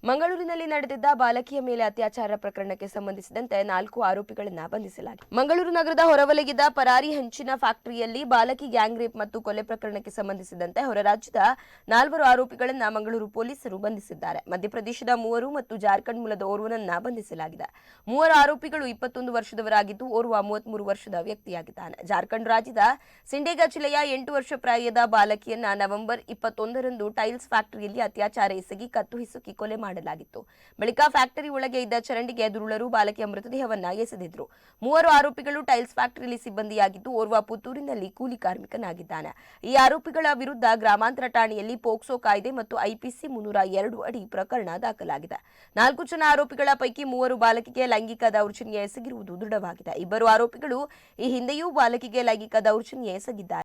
ಮಂಗಳೂರಿನಲ್ಲಿ ನಡೆದಿದ್ದ ಬಾಲಕಿಯ ಮೇಲೆ ಅತ್ಯಾಚಾರ ಪ್ರಕರಣಕ್ಕೆ ಸಂಬಂಧಿಸಿದಂತೆ 4 ಆರೋಪಿಗಳನ್ನು ಬಂಧಿಸಲಾಗಿದೆ. ಮಂಗಳೂರು ನಗರದ ಹೊರವಲಯದ ಪರಾರಿ ಹಂಚಿನ ಫ್ಯಾಕ್ಟರಿಯಲ್ಲಿ ಬಾಲಕಿ ಗ್ಯಾಂಗ್ ರೇಪ್ ಮತ್ತು ಕೊಲೆ ಪ್ರಕರಣಕ್ಕೆ ಸಂಬಂಧಿಸಿದಂತೆ ಹೊರ ರಾಜ್ಯದ 4 ಆರೋಪಿಗಳನ್ನು ಮಂಗಳೂರು ಪೊಲೀಸರು ಬಂಧಿಸಿದ್ದಾರೆ. ಮಧ್ಯಪ್ರದೇಶದ 3 ಮತ್ತು ಜಾರ್ಖಂಡ್ ಮೂಲದ ಓರ್ವನನ್ನ ಬಂಧಿಸಲಾಗಿದೆ. 3 ಆರೋಪಿಗಳು 21 ವರ್ಷದವರಾಗಿದ್ದು ಓರ್ವ 33 ವರ್ಷದ ವ್ಯಕ್ತಿಯಾಗಿದ್ದಾನೆ. ಜಾರ್ಖಂಡ್ ರಾಜ್ಯದ ಸಿಂಡೇಗಾ ಜಿಲ್ಲೆಯ 8 ವರ್ಷ ಪ್ರಾಯದ ಬಾಲಕಿಯನ್ನ ನವೆಂಬರ್ 21ರಂದು ಟೈಲ್ಸ್ ಫ್ಯಾಕ್ಟರಿಯಲ್ಲಿ ಅತ್ಯಾಚಾರ ಎಸಗಿ ಕತ್ತು ಹಿಸುಕಿ ಕೊಲೆ ಮಾಡಲಾಗಿತ್ತು. ಬಳಿಕ ಫ್ಯಾಕ್ಟರಿ ಒಳಗೆ ಇದ್ದ ಚರಂಡಿಗೆ ದುರುಳರು ಬಾಲಕಿಯ ಮೃತದೇಹವನ್ನ ಎಸೆದಿದ್ರು. 3 ಆರೋಪಿಗಳು ಟೈಲ್ಸ್ ಫ್ಯಾಕ್ಟರಿಯಲ್ಲಿ ಸಿಬ್ಬಂದಿಯಾಗಿದ್ದು ಓರ್ವ ಪುತ್ತೂರಿನಲ್ಲಿ ಕೂಲಿ ಕಾರ್ಮಿಕನಾಗಿದ್ದಾನೆ. ಈ ಆರೋಪಿಗಳ ವಿರುದ್ಧ ಗ್ರಾಮಾಂತರ ಠಾಣೆಯಲ್ಲಿ ಪೋಕ್ಸೋ ಕಾಯ್ದೆ ಮತ್ತು ಐಪಿಸಿ 302 ಅಡಿ ಪ್ರಕರಣ ದಾಖಲಾಗಿದೆ. 4 ಜನ ಆರೋಪಿಗಳ ಪೈಕಿ 3 ಬಾಲಕಿಗೆ ಲೈಂಗಿಕ ದೌರ್ಜನ್ಯ ಎಸಗಿರುವುದು ದೃಢವಾಗಿದೆ. 2 ಆರೋಪಿಗಳು ಈ ಹಿಂದೆಯೂ ಬಾಲಕಿಗೆ ಲೈಂಗಿಕ ದೌರ್ಜನ್ಯ ಎಸಗಿದ್ದಾರೆ.